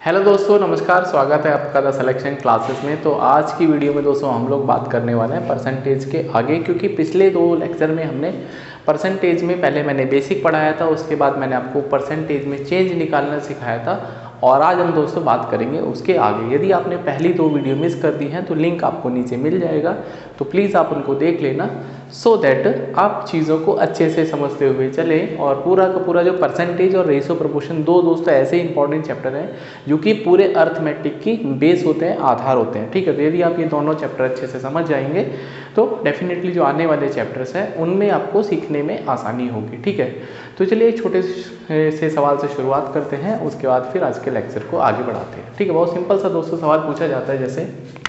Hello दोस्तों, नमस्कार। स्वागत है आपका द सिलेक्शन क्लासेस में। तो आज की वीडियो में दोस्तों हम लोग बात करने वाले हैं परसेंटेज के आगे, क्योंकि पिछले 2 लेक्चर में हमने परसेंटेज में पहले मैंने बेसिक पढ़ाया था, उसके बाद मैंने आपको परसेंटेज में चेंज निकालना सिखाया था, और आज हम दोस्तों बात करेंगे उसके आगे। यदि आपने पहली 2 वीडियो मिस कर दी हैं तो लिंक आपको नीचे मिल जाएगा, तो प्लीज़ आप उनको देख लेना, सो दैट आप चीज़ों को अच्छे से समझते हुए चलें। और पूरा का पूरा जो परसेंटेज और रेशो प्रोपोर्शन, 2 दोस्तों ऐसे इंपॉर्टेंट चैप्टर हैं जो कि पूरे अर्थमेटिक की बेस होते हैं, आधार होते हैं। ठीक है, तो यदि आप ये दोनों चैप्टर अच्छे से समझ जाएंगे तो डेफिनेटली जो आने वाले चैप्टर्स हैं उनमें आपको सीखने में आसानी होगी। ठीक है, तो चलिए एक छोटे से सवाल से शुरुआत करते हैं, उसके बाद फिर आज के लेक्चर को आगे बढ़ाते हैं। ठीक है, बहुत सिंपल सा दोस्तों सवाल पूछा जाता है, जैसे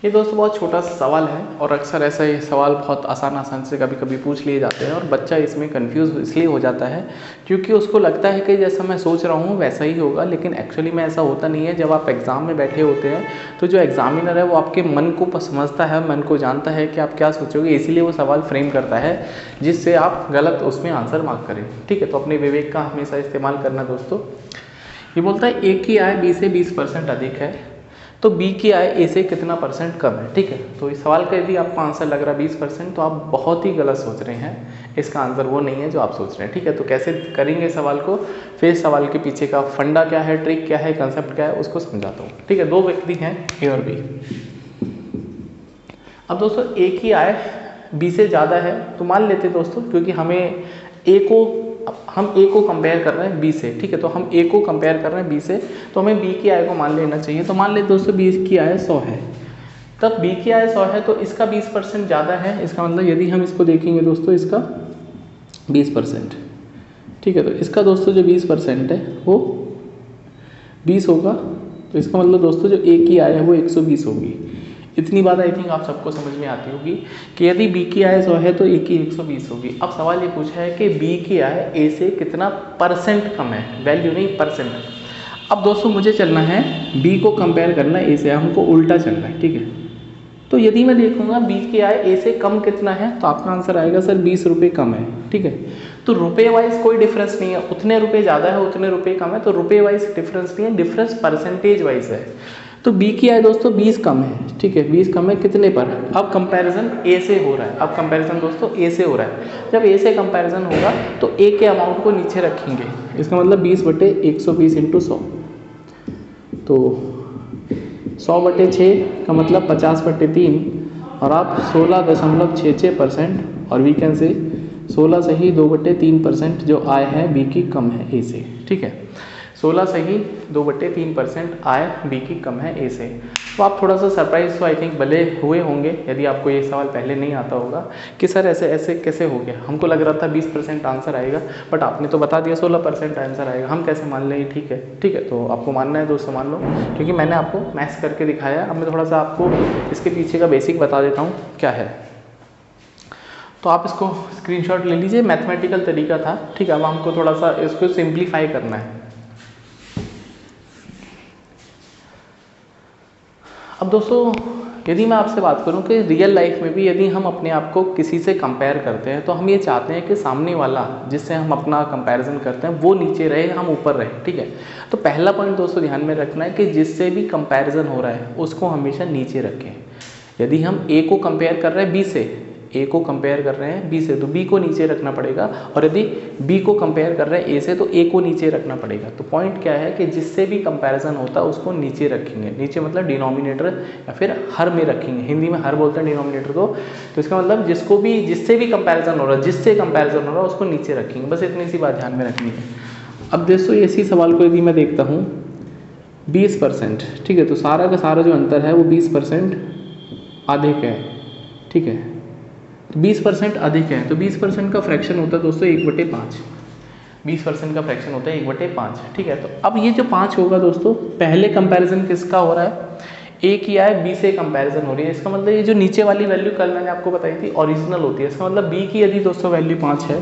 ये दोस्तों बहुत छोटा सा सवाल है, और अक्सर ऐसा ये सवाल बहुत आसान से कभी कभी पूछ लिए जाते हैं, और बच्चा इसमें कंफ्यूज इसलिए हो जाता है क्योंकि उसको लगता है कि जैसा मैं सोच रहा हूँ वैसा ही होगा, लेकिन एक्चुअली में ऐसा होता नहीं है। जब आप एग्ज़ाम में बैठे होते हैं तो जो एग्जामिनर है वो आपके मन को समझता है, मन को जानता है कि आप क्या सोचोगे, इसीलिए वो सवाल फ्रेम करता है जिससे आप गलत उसमें आंसर मार्क करें। ठीक है, तो अपने विवेक का हमेशा इस्तेमाल करना दोस्तों। ये बोलता है ए की आय बी से 20% अधिक है, तो बी की आय ए से कितना परसेंट कम है। ठीक है, तो इस सवाल का यदि आपको आंसर लग रहा है 20%, तो आप बहुत ही गलत सोच रहे हैं। इसका आंसर वो नहीं है जो आप सोच रहे हैं। ठीक है, तो कैसे करेंगे सवाल को, फिर सवाल के पीछे का फंडा क्या है, ट्रिक क्या है, कंसेप्ट क्या है, उसको समझाता हूँ। ठीक है, 2 व्यक्ति हैं ए और बी। अब दोस्तों ए की आय बी से ज़्यादा है, तो मान लेते हैं दोस्तों, क्योंकि हम ए को कंपेयर कर रहे हैं बी से। ठीक है, तो हम ए को कंपेयर कर रहे हैं बी से, तो हमें बी की आय को मान लेना चाहिए। तो मान लेते दोस्तों बी की आय 100 है, तब बी की आय 100 है तो इसका 20% ज़्यादा है। इसका मतलब यदि हम इसको देखेंगे दोस्तों, इसका 20%। ठीक है, तो इसका दोस्तों जो 20% है वो 20 होगा, तो इसका मतलब दोस्तों जो ए की आय है वो 120 होगी। इतनी बात आई थिंक आप सबको समझ में आती होगी कि यदि बी की आय 100 है तो ए की 120 होगी। अब सवाल ये पूछा है कि बी की आय ए से कितना परसेंट कम है, वैल्यू नहीं परसेंट। अब दोस्तों मुझे चलना है बी को कंपेयर करना है ए से, हमको उल्टा चलना है। ठीक है, तो यदि मैं देखूंगा बी की आय ए से कम कितना है, तो आपका आंसर आएगा सर 20 रुपये कम है। ठीक है, तो रुपये वाइज कोई डिफरेंस नहीं है, उतने रुपये ज़्यादा है उतने रुपये कम है, तो रुपये वाइज डिफरेंस नहीं है, डिफरेंस परसेंटेज वाइज है। तो बी की आय दोस्तों 20 कम है। ठीक है, 20 कम है कितने पर, अब कंपैरिजन ए से हो रहा है। अब कंपैरिजन दोस्तों ए से हो रहा है, जब ए से कंपैरिजन होगा तो ए के अमाउंट को नीचे रखेंगे। इसका मतलब 20/120 × 100, तो 100/6 का मतलब 50/3, और आप 16.66%, और वी कैन से 16 से ही 2/3% जो आय है बी की कम है ए से। ठीक है, 16 से ही 2/3% आय बी की कम है ए से। तो आप थोड़ा सा सरप्राइज तो आई थिंक भले हुए होंगे यदि आपको ये सवाल पहले नहीं आता होगा कि सर ऐसे कैसे हो गया। हमको लग रहा था 20% आंसर आएगा, बट आपने तो बता दिया 16% आंसर आएगा, हम कैसे मान लें। ठीक है, ठीक है, तो आपको मानना है दोस्तों मान लो, क्योंकि मैंने आपको मैथ्स करके दिखाया। अब मैं थोड़ा सा आपको इसके पीछे का बेसिक बता देता हूँ क्या है, तो आप इसको स्क्रीनशॉट ले लीजिए। मैथमेटिकल तरीका था। ठीक है, अब हमको थोड़ा सा इसको सिंप्लीफाई करना है। अब दोस्तों यदि मैं आपसे बात करूं कि रियल लाइफ में भी यदि हम अपने आप को किसी से कंपेयर करते हैं, तो हम ये चाहते हैं कि सामने वाला जिससे हम अपना कंपैरिजन करते हैं वो नीचे रहे, हम ऊपर रहे। ठीक है, तो पहला पॉइंट दोस्तों ध्यान में रखना है कि जिससे भी कंपैरिजन हो रहा है उसको हमेशा नीचे रखें। यदि हम ए को कंपेयर कर रहे हैं बी से, ए को कंपेयर कर रहे हैं बी से, तो बी को नीचे रखना पड़ेगा, और यदि बी को कंपेयर कर रहे हैं ए से तो ए को नीचे रखना पड़ेगा। तो पॉइंट क्या है कि जिससे भी कंपैरिजन होता है उसको नीचे रखेंगे। नीचे मतलब डिनोमिनेटर या फिर हर में रखेंगे, हिंदी में हर बोलते हैं डिनोमिनेटर को। तो इसका मतलब जिससे भी कंपैरिजन हो रहा है, जिससे कंपैरिजन हो रहा है उसको नीचे रखेंगे। बस इतनी सी बात ध्यान में रखनी है। अब दोस्तों इसी सवाल को यदि मैं देखता हूँ 20%, ठीक है, तो सारा का सारा जो अंतर है वो 20% अधिक है। ठीक है, तो 20% अधिक है, तो 20% का फ्रैक्शन होता है दोस्तों 1/5। 20% का फ्रैक्शन होता है 1/5, ठीक है। तो अब ये जो 5 होगा दोस्तों, पहले कंपैरिजन किसका हो रहा है, ए किया है, बी से कंपैरिजन हो रही है। इसका मतलब ये जो नीचे वाली वैल्यू कल मैंने आपको बताई थी ओरिजिनल होती है। इसका मतलब बी की यदि दोस्तों वैल्यू 5 है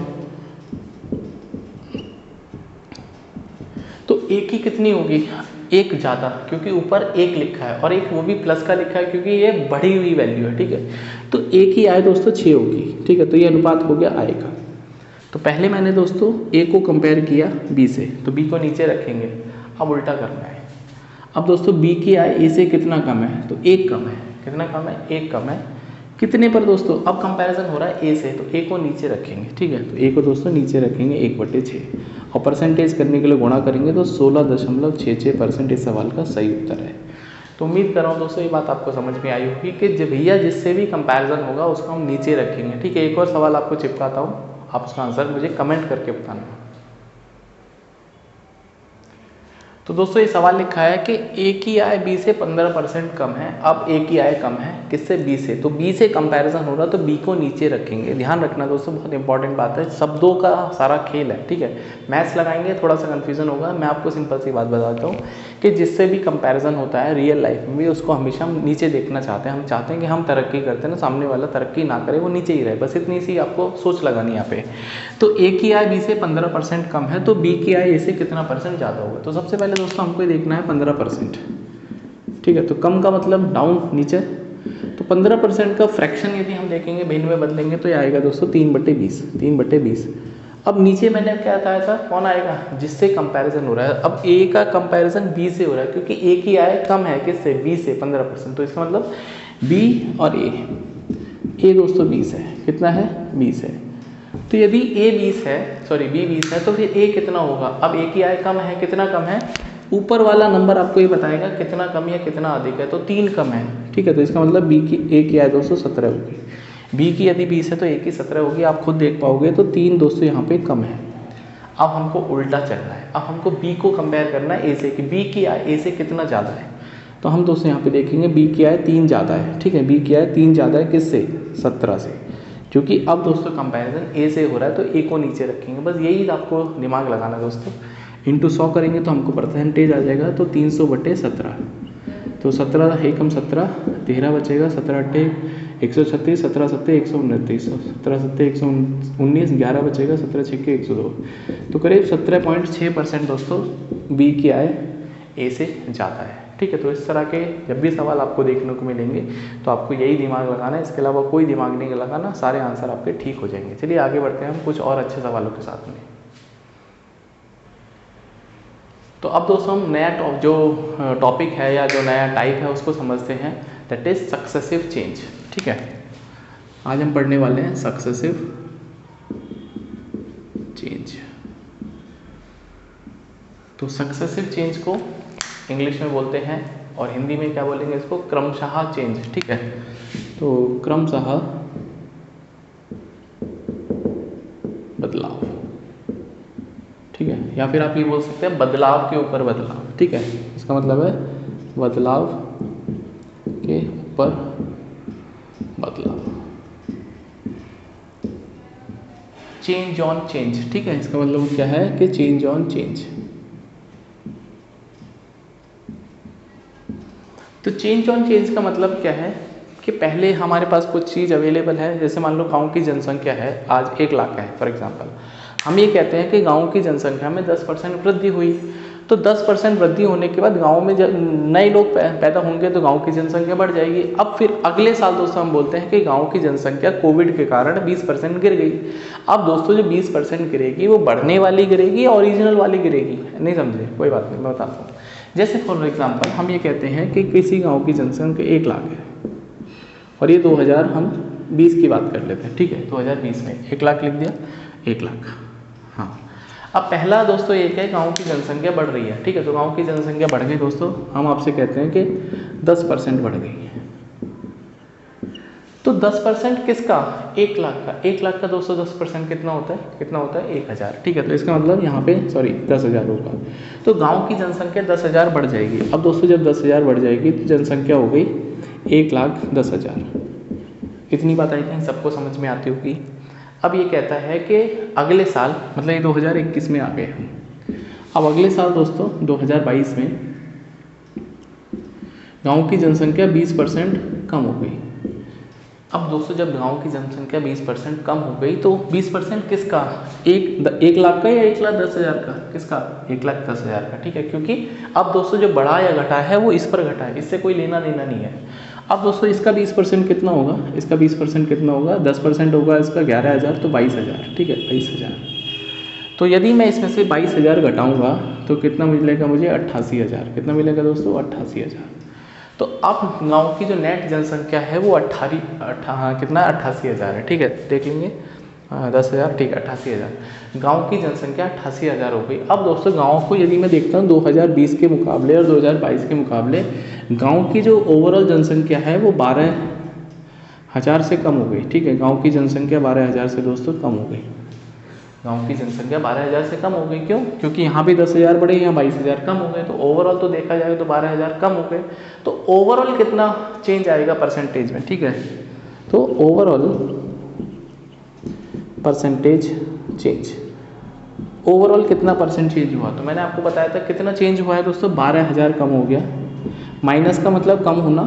तो ए की कितनी होगी, एक ज़्यादा, क्योंकि ऊपर एक लिखा है और एक वो भी प्लस का लिखा है क्योंकि ये बढ़ी हुई वैल्यू है, ठीक है। तो ए की आय दोस्तों 6 होगी, ठीक है। तो ये अनुपात हो गया आय का। तो पहले मैंने दोस्तों ए को कंपेयर किया बी से, तो बी को नीचे रखेंगे। अब उल्टा करना है। अब दोस्तों बी की आय ए से कितना कम है, तो एक कम है। कितना कम है, एक कम है। कितने पर दोस्तों, अब कंपैरिजन हो रहा है ए से, तो ए को नीचे रखेंगे, ठीक है। तो ए को दोस्तों नीचे रखेंगे 1/6 और परसेंटेज करने के लिए गुणा करेंगे तो 16.66% इस सवाल का सही उत्तर है। तो उम्मीद कर रहा हूँ दोस्तों ये बात आपको समझ में आई होगी कि जब भैया जिससे भी कंपैरिजन होगा उसको हम नीचे रखेंगे, ठीक है। एक और सवाल आपको चिपकाता हूँ, आप उसका आंसर मुझे कमेंट करके बताना। तो दोस्तों ये सवाल लिखा है कि ए की आय बी से 15% कम है। अब ए की आय कम है किससे, बी से, तो बी से कंपैरिजन हो रहा तो बी को नीचे रखेंगे। ध्यान रखना दोस्तों, बहुत इंपॉर्टेंट बात है, शब्दों का सारा खेल है, ठीक है। मैथ्स लगाएंगे थोड़ा सा कन्फ्यूजन होगा। मैं आपको सिंपल सी बात बताता हूँ कि जिससे भी कंपैरिजन होता है रियल लाइफ में भी, उसको हमेशा हम नीचे देखना चाहते हैं। हम चाहते हैं कि हम तरक्की करते हैं ना, सामने वाला तरक्की ना करे, वो नीचे ही रहे, बस इतनी सी आपको सोच लगानी यहाँ पे। तो ए की आय बी से 15% कम है, तो बी की आय ए से कितना परसेंट ज़्यादा होगा। तो सबसे पहले दोस्तों हमको ये देखना है 15%, ठीक है। तो कम का मतलब डाउन, नीचे। तो 15% का फ्रैक्शन यदि हम देखेंगे, भिन्न में बदलेंगे तो ये आएगा दोस्तों 3/20, 3/20। अब नीचे मैंने क्या बताया था, कौन आएगा, जिससे कंपैरिजन हो रहा है। अब ए का कंपैरिजन बी से हो रहा है क्योंकि ए की आय कम है किससे, बी से 15%। तो इसका मतलब बी और ए दोस्तों 20 है, कितना है, 20 है। तो यदि ए 20 है, सॉरी बी 20 है, तो फिर ए कितना होगा। अब ए की आय कम है, कितना कम है, ऊपर वाला नंबर आपको ये बताएगा कितना कम या कितना अधिक है। तो 3 कम है, ठीक है। तो इसका मतलब बी की ए की आय दोस्तों 17 होगी। बी की यदि 20 है तो ए की 17 होगी, आप खुद देख पाओगे। तो 3 दोस्तों यहाँ पे कम है। अब हमको उल्टा चलना है, अब हमको बी को कंपेयर करना है ए से, कि बी की आय ए से कितना ज़्यादा है। तो हम दोस्तों यहाँ पे देखेंगे बी की आय 3 ज़्यादा है, ठीक है। बी की आय 3 ज़्यादा है किससे, 17 से। क्योंकि अब दोस्तों कंपैरिजन ए से हो रहा है तो ए को नीचे रखेंगे, बस यही आपको दिमाग लगाना है दोस्तों। इंटू 100 करेंगे तो हमको परसेंटेज आ जाएगा, तो 300/17। तो 17 एकम 17, 13 बचेगा, 17 अट्ठे 136, 17 सत्ते 129, 17 सत्ते 119, 11 बचेगा, 17 छक्के 102। तो करीब 17.6% दोस्तों बी की आय ए से ज़्यादा है, ठीक है। तो इस तरह के जब भी सवाल आपको देखने को मिलेंगे तो आपको यही दिमाग लगाना है, इसके अलावा कोई दिमाग नहीं लगाना, सारे आंसर आपके ठीक हो जाएंगे। चलिए आगे बढ़ते हैं हम कुछ और अच्छे सवालों के साथ में। तो अब दोस्तों हम नया जो टॉपिक है या जो नया टाइप है उसको समझते हैं, दैट इज सक्सेसिव चेंज, ठीक है। आज हम पढ़ने वाले हैं सक्सेसिव चेंज। तो सक्सेसिव चेंज को इंग्लिश में बोलते हैं और हिंदी में क्या बोलेंगे इसको, क्रमशः चेंज, ठीक है। तो क्रमशः बदलाव, ठीक है। या फिर आप ये बोल सकते हैं बदलाव के ऊपर बदलाव, ठीक है। इसका मतलब है बदलाव के ऊपर बदलाव, चेंज ऑन चेंज, ठीक है। इसका मतलब क्या है कि चेंज ऑन चेंज। तो चेंज ऑन चेंज का मतलब क्या है कि पहले हमारे पास कुछ चीज़ अवेलेबल है, जैसे मान लो गांव की जनसंख्या है आज 1 लाख है फॉर एग्जांपल। हम ये कहते हैं कि गांव की जनसंख्या में 10% वृद्धि हुई, तो 10% वृद्धि होने के बाद गांव में जब नए लोग पैदा होंगे तो गांव की जनसंख्या बढ़ जाएगी। अब फिर अगले साल दोस्तों हम बोलते हैं कि गांव की जनसंख्या कोविड के कारण 20% गिर गई। अब दोस्तों जो 20% गिरेगी वो बढ़ने वाली गिरेगी या ओरिजिनल वाली गिरेगी, नहीं समझे, कोई बात नहीं, मैं बताता हूँ। जैसे फॉर एग्जाम्पल हम ये कहते हैं कि किसी गाँव की जनसंख्या 1 लाख है और ये 2020 की बात कर लेते हैं, ठीक है। 2020 में 1 लाख लिख दिया, 1 लाख, हाँ। अब पहला दोस्तों ये है गांव की जनसंख्या बढ़ रही है, ठीक है। तो गांव की जनसंख्या बढ़ गई दोस्तों, हम आपसे कहते हैं कि 10% बढ़ गई है। तो 10% किसका, 1 लाख का। 1 लाख का दोस्तों 10% कितना होता है, कितना होता है 1000, ठीक है। तो इसका मतलब यहाँ पे 10,000 होगा। तो गांव की जनसंख्या 10,000 बढ़ जाएगी। अब दोस्तों जब 10,000 बढ़ जाएगी तो जनसंख्या हो गई 1,10,000। इतनी बात आई थिंक सबको समझ में आती होगी। अब ये कहता है कि अगले साल, मतलब ये 2021 में आ गए हम, अब अगले साल दोस्तों 2022 में गांव की जनसंख्या 20% कम हो गई। अब दोस्तों जब गांव की जनसंख्या 20% कम हो गई तो 20% किसका, 1 लाख का या 1,10,000 का, किसका, 1,10,000 का, ठीक है। क्योंकि अब दोस्तों जो बढ़ा या घटा है वो इस पर घटा है, इससे कोई लेना देना नहीं है। अब दोस्तों इसका 20% कितना होगा, इसका 20% कितना होगा, 10% होगा इसका 11,000, तो 22,000, ठीक है, 22,000। तो यदि मैं इसमें से 22,000 घटाऊँगा तो कितना मिलेगा मुझे, 88,000। कितना मिलेगा दोस्तों, 88,000। तो अब गांव की जो नेट जनसंख्या है वो कितना 88,000 है, ठीक है, देख लेंगे 10,000, ठीक है, 88,000। गांव की जनसंख्या 88,000 हो गई। अब दोस्तों गांव को यदि मैं देखता हूँ 2020 के मुकाबले और 2022 के मुकाबले, गांव की जो ओवरऑल जनसंख्या है वो 12,000 से कम हो गई, ठीक है। गांव की जनसंख्या 12,000 से दोस्तों कम हो गई। गांव की जनसंख्या 12,000 से कम हो गई, क्यों, क्योंकि यहाँ भी 10,000 बढ़े, यहाँ 22,000 कम हो गए। तो ओवरऑल तो देखा जाए तो 12,000 कम हो गए। तो ओवरऑल कितना चेंज आएगा परसेंटेज में, ठीक है। तो ओवरऑल परसेंटेज चेंज, ओवरऑल कितना परसेंट चेंज हुआ, तो मैंने आपको बताया था कितना चेंज हुआ है दोस्तों, 12,000 कम हो गया। माइनस का मतलब कम होना,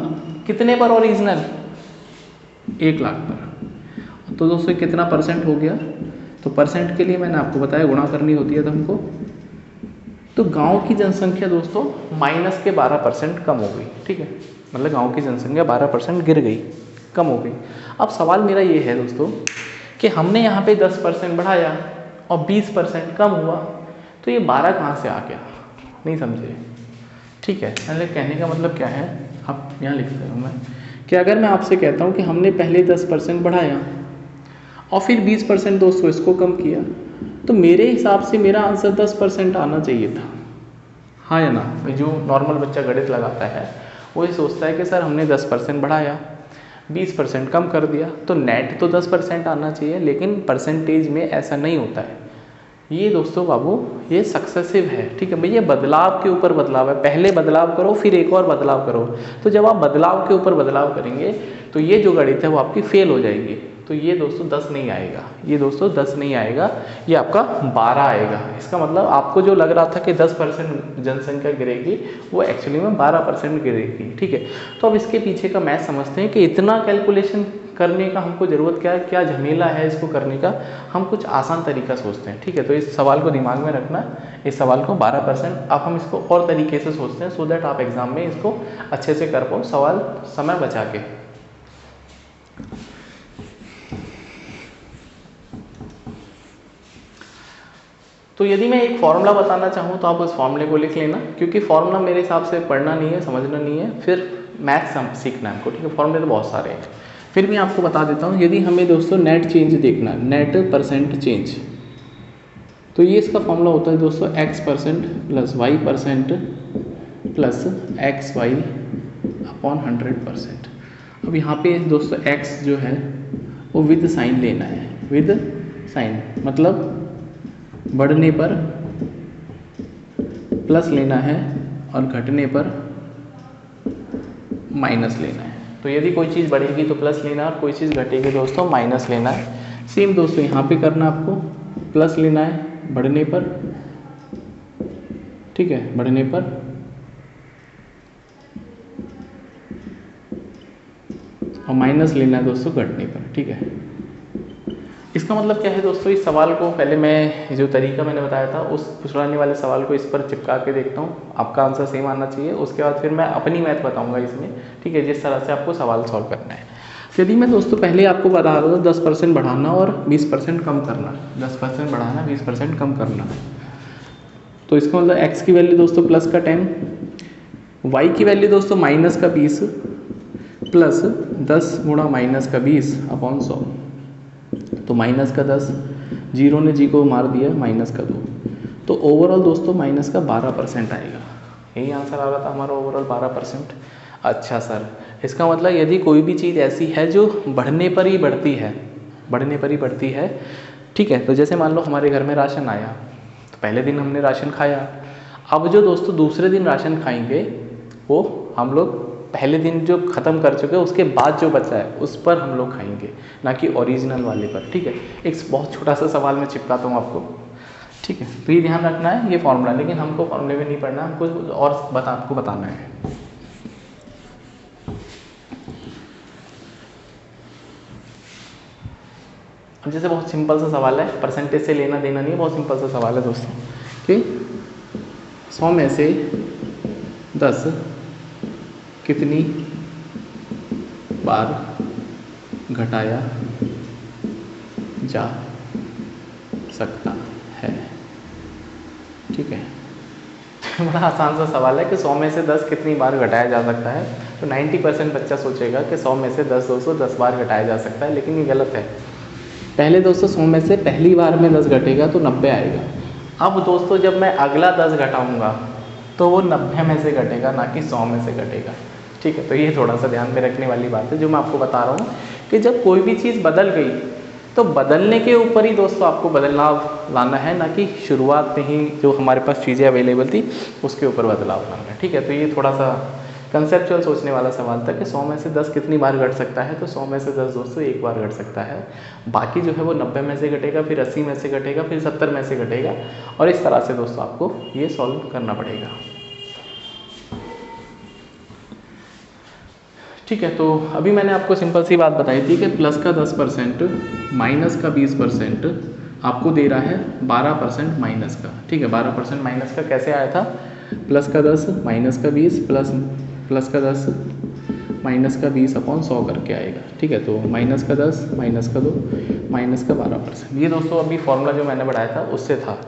कितने पर ओरिजिनल, 1 लाख पर। तो दोस्तों कितना परसेंट हो गया, तो परसेंट के लिए मैंने आपको बताया गुणा करनी होती है तो हमको। तो गांव की जनसंख्या दोस्तों माइनस के 12% कम हो गई, ठीक है, मतलब गांव की जनसंख्या 12% गिर गई, कम हो गई। अब सवाल मेरा ये है दोस्तों कि हमने यहाँ पे 10% बढ़ाया और 20% कम हुआ, तो ये 12 कहाँ से आ गया, नहीं समझे, ठीक है। पहले कहने का मतलब क्या है, अब यहाँ लिखता हूँ मैं कि अगर मैं आपसे कहता हूँ कि हमने पहले 10% बढ़ाया और फिर 20% दोस्तों इसको कम किया, तो मेरे हिसाब से मेरा आंसर 10% आना चाहिए था, हाँ या ना। जो नॉर्मल बच्चा गणित लगाता है वो ये सोचता है कि सर हमने 10% बढ़ाया, 20% कम कर दिया, तो नेट तो 10% आना चाहिए, लेकिन परसेंटेज में ऐसा नहीं होता है। ये दोस्तों बाबू ये सक्सेसिव है, ठीक है भाई, ये बदलाव के ऊपर बदलाव है। पहले बदलाव करो फिर एक और बदलाव करो। तो जब आप बदलाव के ऊपर बदलाव करेंगे तो ये जो गणित है वो आपकी फेल हो जाएगी। तो ये दोस्तों 10 नहीं आएगा, ये दोस्तों 10 नहीं आएगा, ये आपका 12 आएगा। इसका मतलब आपको जो लग रहा था कि 10% जनसंख्या गिरेगी वो एक्चुअली में 12% गिरेगी, ठीक है। तो अब इसके पीछे का मैथ समझते हैं कि इतना कैलकुलेशन करने का हमको ज़रूरत क्या है, क्या झमेला है इसको करने का। हम कुछ आसान तरीका सोचते हैं, ठीक है। तो इस सवाल को दिमाग में रखना, इस सवाल को 12%, अब हम इसको और तरीके से सोचते हैं सो दैट आप एग्जाम में इसको अच्छे से कर पाओ, सवाल समय बचा के। तो यदि मैं एक फॉर्मूला बताना चाहूँ तो आप उस फॉर्मूले को लिख लेना, क्योंकि फॉर्मूला मेरे हिसाब से पढ़ना नहीं है, समझना नहीं है, फिर मैथ्स सीखना है हमको, ठीक है। फॉर्मूले तो बहुत सारे हैं, फिर भी आपको बता देता हूँ। यदि हमें दोस्तों नेट चेंज देखना है, नेट परसेंट चेंज, तो ये इसका फॉर्मूला होता है दोस्तों x% plus y% plus xy upon 100%। अब यहाँ पे दोस्तों x जो है वो विद साइन लेना है, विद साइन मतलब बढ़ने पर प्लस लेना है और घटने पर माइनस लेना है। तो यदि कोई चीज़ बढ़ेगी तो प्लस लेना है और कोई चीज़ घटेगी दोस्तों माइनस लेना है। सेम दोस्तों यहाँ पे करना आपको, प्लस लेना है बढ़ने पर, ठीक है, बढ़ने पर, और माइनस लेना है दोस्तों घटने पर, ठीक है। इसका मतलब क्या है दोस्तों, इस सवाल को पहले मैं जो तरीका मैंने बताया था उस पुराने वाले सवाल को इस पर चिपका के देखता हूँ, आपका आंसर सेम आना चाहिए। उसके बाद फिर मैं अपनी मैथ बताऊँगा इसमें, ठीक है, जिस तरह से आपको सवाल सॉल्व करना है। यदि मैं दोस्तों पहले आपको बता रहा था 10% बढ़ाना और 20% कम करना, 10% बढ़ाना 20% कम करना, तो इसका मतलब x की वैल्यू दोस्तों प्लस का 10, y की वैल्यू दोस्तों माइनस का 20 प्लस 10 गुणा माइनस का 20 अपॉन 100, तो माइनस का 10, जीरो ने जी को मार दिया, माइनस का 2, तो ओवरऑल दोस्तों माइनस का 12% आएगा। यही आंसर आ रहा था हमारा, ओवरऑल 12%। अच्छा सर, इसका मतलब यदि कोई भी चीज़ ऐसी है जो बढ़ने पर ही बढ़ती है, बढ़ने पर ही बढ़ती है, ठीक है, तो जैसे मान लो हमारे घर में राशन आया, तो पहले दिन हमने राशन खाया, अब जो दोस्तों दूसरे दिन राशन खाएंगे वो हम लोग पहले दिन जो ख़त्म कर चुके हैं उसके बाद जो बचा है उस पर हम लोग खाएंगे, ना कि ओरिजिनल वाले पर। ठीक है, एक बहुत छोटा सा सवाल मैं चिपकाता हूँ आपको। ठीक है, तो ये ध्यान रखना है, ये फॉर्मूला, लेकिन हमको फॉर्मूले में नहीं पढ़ना, हमको और आपको बताना है। अब जैसे बहुत सिंपल सा सवाल है, परसेंटेज से लेना देना नहीं है, बहुत सिंपल सा सवाल है दोस्तों कि 100 में से 10 कितनी बार घटाया जा सकता है। ठीक है, बड़ा आसान सा सवाल है कि 100 में से 10 कितनी बार घटाया जा सकता है। तो 90% बच्चा सोचेगा कि 100 में से 10 210 बार घटाया जा सकता है, लेकिन ये गलत है। पहले दोस्तों 100 में से पहली बार में 10 घटेगा तो 90 आएगा। अब दोस्तों जब मैं अगला 10 घटाऊंगा तो वो 90 में से घटेगा, ना कि 100 में से घटेगा। ठीक है, तो ये थोड़ा सा ध्यान में रखने वाली बात है जो मैं आपको बता रहा हूँ कि जब कोई भी चीज़ बदल गई तो बदलने के ऊपर ही दोस्तों आपको बदलाव लाना है, ना कि शुरुआत में ही जो हमारे पास चीज़ें अवेलेबल थी उसके ऊपर बदलाव लाना है। ठीक है, तो ये थोड़ा सा कंसेप्चुअल सोचने वाला सवाल था कि 100 में से 10 कितनी बार घट सकता है। तो 100 में से 10 दोस्तों एक बार घट सकता है, बाकी जो है वो 90 में से घटेगा, फिर 80 में से घटेगा, फिर 70 में से घटेगा, और इस तरह से दोस्तों आपको ये सॉल्व करना पड़ेगा। ठीक है, तो अभी मैंने आपको सिंपल सी बात बताई थी कि प्लस का 10% माइनस का 20% आपको दे रहा है 12% माइनस का। ठीक है, 12% माइनस का कैसे आया था, प्लस का 10 माइनस का 20 प्लस का 10 माइनस का 20 अपॉन 100 करके आएगा। ठीक है, तो माइनस का 10 माइनस का 2 माइनस का 12%। ये दोस्तों अभी फॉर्मूला जो मैंने बढ़ाया था उससे था।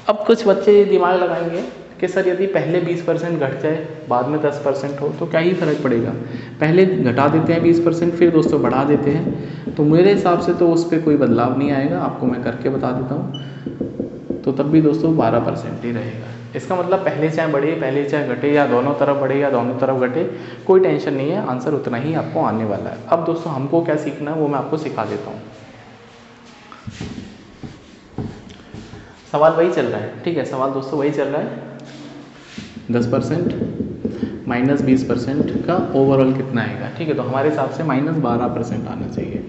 अब कुछ बच्चे दिमाग लगाएंगे कि सर यदि पहले 20% घट जाए बाद में 10% हो तो क्या ही फ़र्क पड़ेगा, पहले घटा देते हैं 20% फिर दोस्तों बढ़ा देते हैं। तो मेरे हिसाब से तो उस पर कोई बदलाव नहीं आएगा, आपको मैं करके बता देता हूँ। तो तब भी दोस्तों 12% ही रहेगा। इसका मतलब पहले चाहे बढ़े पहले चाहे घटे, या दोनों तरफ बढ़े या दोनों तरफ घटे, कोई टेंशन नहीं है, आंसर उतना ही आपको आने वाला है। अब दोस्तों हमको क्या सीखना है वो मैं आपको सिखा देता हूँ। सवाल वही चल रहा है। ठीक है, सवाल दोस्तों वही चल रहा है, 10% माइनस 20% का ओवरऑल कितना आएगा। ठीक है, तो हमारे हिसाब से माइनस 12% आना चाहिए।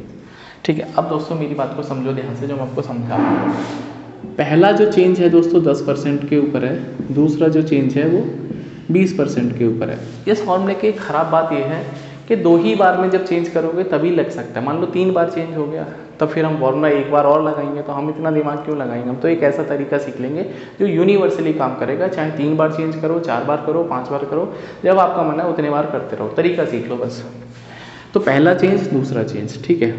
ठीक है, अब दोस्तों मेरी बात को समझो ध्यान से, जो मैं आपको समझा रहा हूँ। पहला जो चेंज है दोस्तों 10% के ऊपर है, दूसरा जो चेंज है वो 20% के ऊपर है। इस फॉर्मूले की ख़राब बात यह है कि 2 ही बार में जब चेंज करोगे तभी लग सकता है। मान लो 3 बार चेंज हो गया तब फिर हम फॉर्मूला एक बार और लगाएंगे, तो हम इतना दिमाग क्यों लगाएंगे। हम तो एक ऐसा तरीका सीख लेंगे जो यूनिवर्सली काम करेगा, चाहे 3 बार चेंज करो, 4 बार करो, 5 बार करो, जब आपका मन है उतने बार करते रहो, तरीका सीख लो बस। तो पहला चेंज दूसरा चेंज। ठीक है,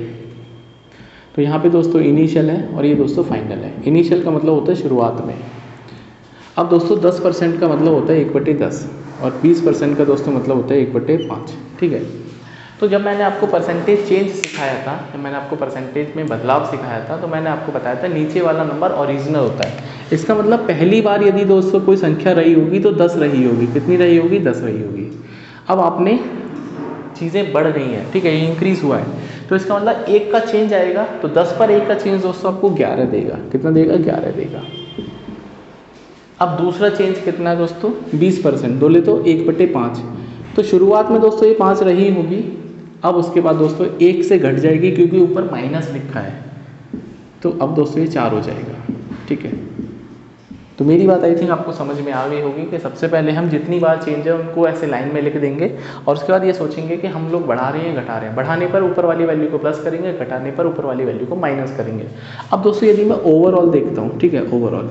तो यहाँ पे दोस्तों इनिशियल है और ये दोस्तों फाइनल है। इनिशियल का मतलब होता है शुरुआत में। अब दोस्तों 10% का मतलब होता है 1/10 और 20% का दोस्तों मतलब होता है 1/5। ठीक है, तो जब मैंने आपको परसेंटेज चेंज सिखाया था, जब मैंने आपको परसेंटेज में बदलाव सिखाया था, तो मैंने आपको बताया था नीचे वाला नंबर ओरिजिनल होता है। इसका मतलब पहली बार यदि दोस्तों कोई संख्या रही होगी तो 10 रही होगी। कितनी रही होगी, 10 रही होगी। अब आपने चीज़ें बढ़ गई हैं, ठीक है, ये इंक्रीज़ हुआ है, तो इसका मतलब 1 का चेंज आएगा, तो 10 पर 1 का चेंज दोस्तों आपको 11 देगा। कितना देगा, 11 देगा। अब दूसरा चेंज कितना है दोस्तों, 20%, बोले तो 1/5। तो शुरुआत में दोस्तों ये 5 रही होगी, अब उसके बाद दोस्तों 1 से घट जाएगी क्योंकि ऊपर माइनस लिखा है, तो अब दोस्तों ये 4 हो जाएगा। ठीक है, तो मेरी बात आई थिंक आपको समझ में आ गई होगी कि सबसे पहले हम जितनी बार चेंज है उनको ऐसे लाइन में लिख देंगे और उसके बाद ये सोचेंगे कि हम लोग बढ़ा रहे हैं घटा रहे हैं। बढ़ाने पर ऊपर वाली वैल्यू को प्लस करेंगे, घटाने पर ऊपर वाली वैल्यू को माइनस करेंगे। अब दोस्तों यदि मैं ओवरऑल देखता हूँ, ठीक है, ओवरऑल,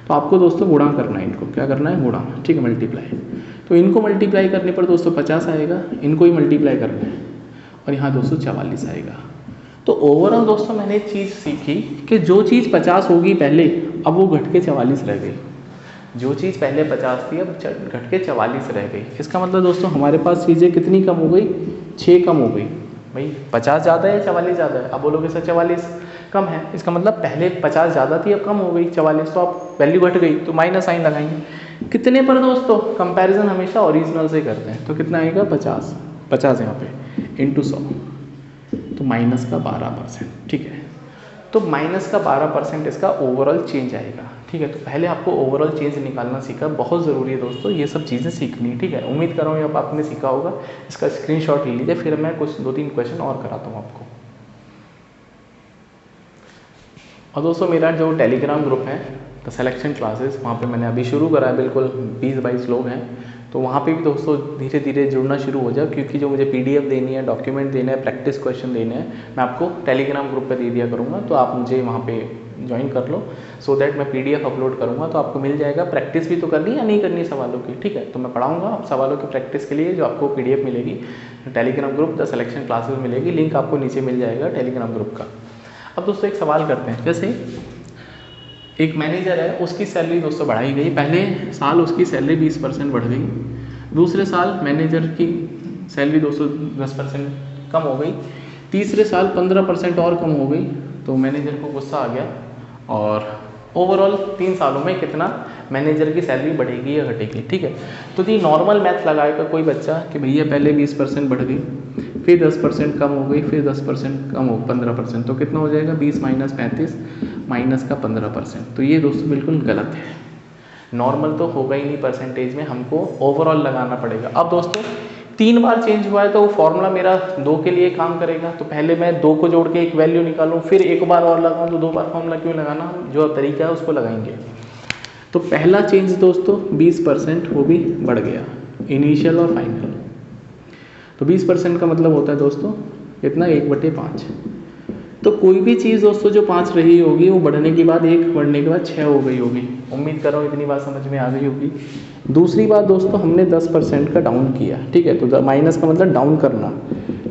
तो आपको दोस्तों गुणा करना है, इनको क्या करना है, गुणा। ठीक है, मल्टीप्लाई। तो इनको मल्टीप्लाई करने पर दोस्तों 50 आएगा, इनको ही मल्टीप्लाई करना है और यहाँ दोस्तों 44 आएगा। तो ओवरऑल दोस्तों मैंने एक चीज़ सीखी कि जो चीज़ 50 होगी पहले, अब वो घट के 44 रह गई। जो चीज़ पहले 50 थी अब घट के 44 रह गई। इसका मतलब दोस्तों हमारे पास चीज़ें कितनी कम हो गई, 6 कम हो गई। भाई 50 ज़्यादा है या 44 ज़्यादा है, अब बोलोगे सर 44 कम है। इसका मतलब पहले 50 ज़्यादा थी अब कम हो गई 44, तो आप वैल्यू घट गई तो माइनस साइन लगाएंगे। कितने पर दोस्तों, कंपैरिजन हमेशा ओरिजिनल से करते हैं, तो कितना आएगा 50, 50 यहाँ पे इंटू 100, तो माइनस का 12%। ठीक है, तो माइनस का 12% इसका ओवरऑल चेंज आएगा। ठीक है। तो पहले आपको ओवरऑल चेंज निकालना सीखा, बहुत ज़रूरी है दोस्तों ये सब चीज़ें सीखनी, ठीक है। उम्मीद कर रहा हूँ अब आपने सीखा होगा। इसका स्क्रीनशॉट ले लीजिए, फिर मैं कुछ 2-3 क्वेश्चन और कराता हूँ आपको। और दोस्तों मेरा जो टेलीग्राम ग्रुप है द सिलेक्शन क्लासेस, वहाँ पे मैंने अभी शुरू करा है, बिल्कुल 20-22 लोग हैं। तो वहाँ पे भी दोस्तों धीरे धीरे जुड़ना शुरू हो जाओ, क्योंकि जो मुझे PDF देनी है, डॉक्यूमेंट देना है, प्रैक्टिस क्वेश्चन देने हैं, मैं आपको टेलीग्राम ग्रुप पे दे दिया करूँगा। तो आप मुझे वहाँ पे ज्वाइन कर लो, सो दैट मैं PDF अपलोड करूँगा तो आपको मिल जाएगा। प्रैक्टिस भी तो करनी या नहीं करनी सवालों की, ठीक है। तो मैं पढ़ाऊँगा आप सवालों की प्रैक्टिस के लिए, जो आपको PDF मिलेगी Telegram group the selection classes मिलेगी, लिंक आपको नीचे मिल जाएगा टेलीग्राम ग्रुप का। अब दोस्तों एक सवाल करते हैं, जैसे एक मैनेजर है, उसकी सैलरी दोस्तों बढ़ाई गई, पहले साल उसकी सैलरी 20% बढ़ गई, दूसरे साल मैनेजर की सैलरी दोस्तों 10% कम हो गई, तीसरे साल 15% और कम हो गई। तो मैनेजर को गुस्सा आ गया और ओवरऑल 3 सालों में कितना मैनेजर की सैलरी बढ़ेगी या घटेगी, ठीक है। तो ये नॉर्मल मैथ लगाएगा कोई बच्चा कि भैया पहले 20% बढ़ गई, फिर 10% कम हो गई, फिर 10% कम हो 15%, तो कितना हो जाएगा 20 - 35 माइनस का 15%। तो ये दोस्तों बिल्कुल गलत है, नॉर्मल तो होगा ही नहीं परसेंटेज में, हमको ओवरऑल लगाना पड़ेगा। अब दोस्तों 3 बार चेंज हुआ है तो वो फॉर्मूला मेरा 2 के लिए काम करेगा, तो पहले मैं 2 को जोड़ के एक वैल्यू निकालूं, फिर एक बार और लगाऊं, तो 2 बार फॉर्मूला क्यों लगाना, हम जो तरीका है उसको लगाएंगे। तो पहला चेंज दोस्तों 20% वो भी बढ़ गया, इनिशियल और फाइनल। तो 20% का मतलब होता है दोस्तों कितना, 1/5। तो कोई भी चीज़ दोस्तों जो 5 रही होगी वो बढ़ने के बाद 1 बढ़ने के बाद 6 हो गई होगी। उम्मीद कर रहा हूँ इतनी बात समझ में आ गई होगी। दूसरी बात दोस्तों, हमने 10% का डाउन किया, ठीक है। तो माइनस का मतलब डाउन करना,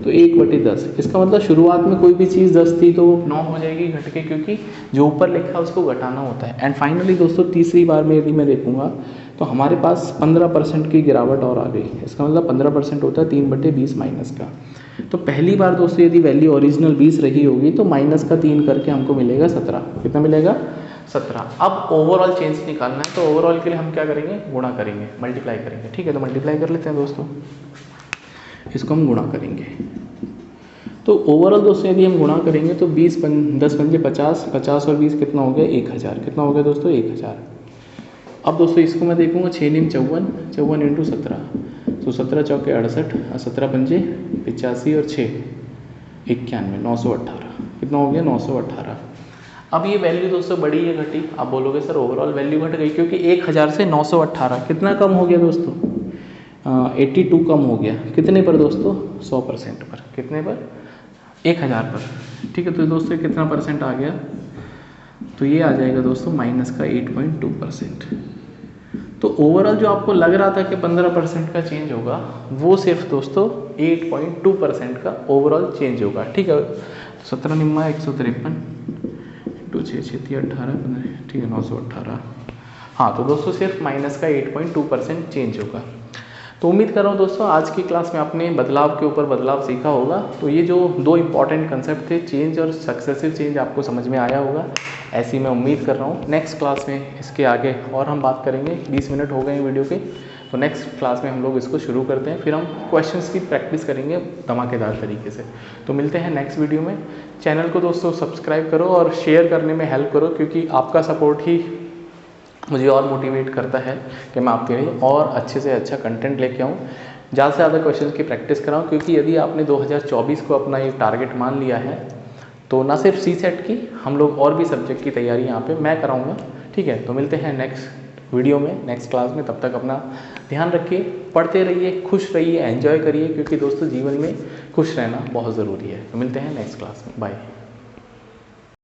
तो 1/10। इसका मतलब शुरुआत में कोई भी चीज़ 10 थी तो 9 हो जाएगी घट के, क्योंकि जो ऊपर लिखा है उसको घटाना होता है। एंड फाइनली दोस्तों तीसरी बार में यदि मैं देखूंगा तो हमारे पास 15% की गिरावट और आ गई। इसका मतलब 15% होता है 3/20 माइनस का। तो पहली बार दोस्तों यदि वैल्यू ओरिजिनल 20 रही होगी तो माइनस का 3 करके हमको मिलेगा 17। कितना मिलेगा, 17। अब ओवरऑल चेंज निकालना है, तो ओवरऑल के लिए हम क्या करेंगे, गुणा करेंगे, मल्टीप्लाई करेंगे, ठीक है। तो मल्टीप्लाई कर लेते हैं दोस्तों, इसको हम गुणा करेंगे। तो ओवरऑल दोस्तों यदि हम गुणा करेंगे तो 10 पंजे 50, 50 और 20 कितना हो गया, 1000। कितना हो गया दोस्तों, 1000। अब दोस्तों इसको मैं देखूंगा 6 × 54, 54 × 17, तो 17 चौके 68, 17 पंजे 85 और 6 91, 918। कितना हो गया, 918। अब ये वैल्यू दोस्तों बढ़ी या घटी, आप बोलोगे सर ओवरऑल वैल्यू घट गई, क्योंकि 1000 से 918 कितना कम हो गया दोस्तों, 82 कम हो गया। कितने पर दोस्तों, 100% पर। कितने पर, 1000 पर, ठीक है। तो दोस्तों कितना परसेंट आ गया, तो ये आ जाएगा दोस्तों माइनस का 8.2%। तो ओवरऑल जो आपको लग रहा था कि 15% का चेंज होगा, वो सिर्फ दोस्तों 8.2% का ओवरऑल चेंज होगा, ठीक है। 17 निम्मा 153 × 6 = 18, 15, ठीक है, 918। हाँ, तो दोस्तों सिर्फ माइनस का 8.2% चेंज होगा। तो उम्मीद कर रहा हूँ दोस्तों आज की क्लास में आपने बदलाव के ऊपर बदलाव सीखा होगा। तो ये जो 2 इंपॉर्टेंट कंसेप्ट थे, चेंज और सक्सेसिव चेंज, आपको समझ में आया होगा, ऐसी मैं उम्मीद कर रहा हूँ। नेक्स्ट क्लास में इसके आगे और हम बात करेंगे। 20 मिनट हो गए हैं वीडियो के, तो नेक्स्ट क्लास में हम लोग इसको शुरू करते हैं, फिर हम क्वेश्चंस की प्रैक्टिस करेंगे धमाकेदार तरीके से। तो मिलते हैं नेक्स्ट वीडियो में। चैनल को दोस्तों सब्सक्राइब करो और शेयर करने में हेल्प करो, क्योंकि आपका सपोर्ट ही मुझे और मोटिवेट करता है कि मैं आपके लिए और अच्छे से अच्छा कंटेंट लेके आऊँ, ज़्यादा से ज़्यादा क्वेश्चन की प्रैक्टिस कराऊँ। क्योंकि यदि आपने 2024 को अपना ये टारगेट मान लिया है, तो ना सिर्फ CSET की, हम लोग और भी सब्जेक्ट की तैयारी यहाँ पे मैं कराऊँगा, ठीक है। तो मिलते हैं नेक्स्ट वीडियो में, नेक्स्ट क्लास में। तब तक अपना ध्यान रखिए, पढ़ते रहिए, खुश रहिए, एंजॉय करिए, क्योंकि दोस्तों जीवन में खुश रहना बहुत ज़रूरी है। तो मिलते हैं नेक्स्ट क्लास में, बाय।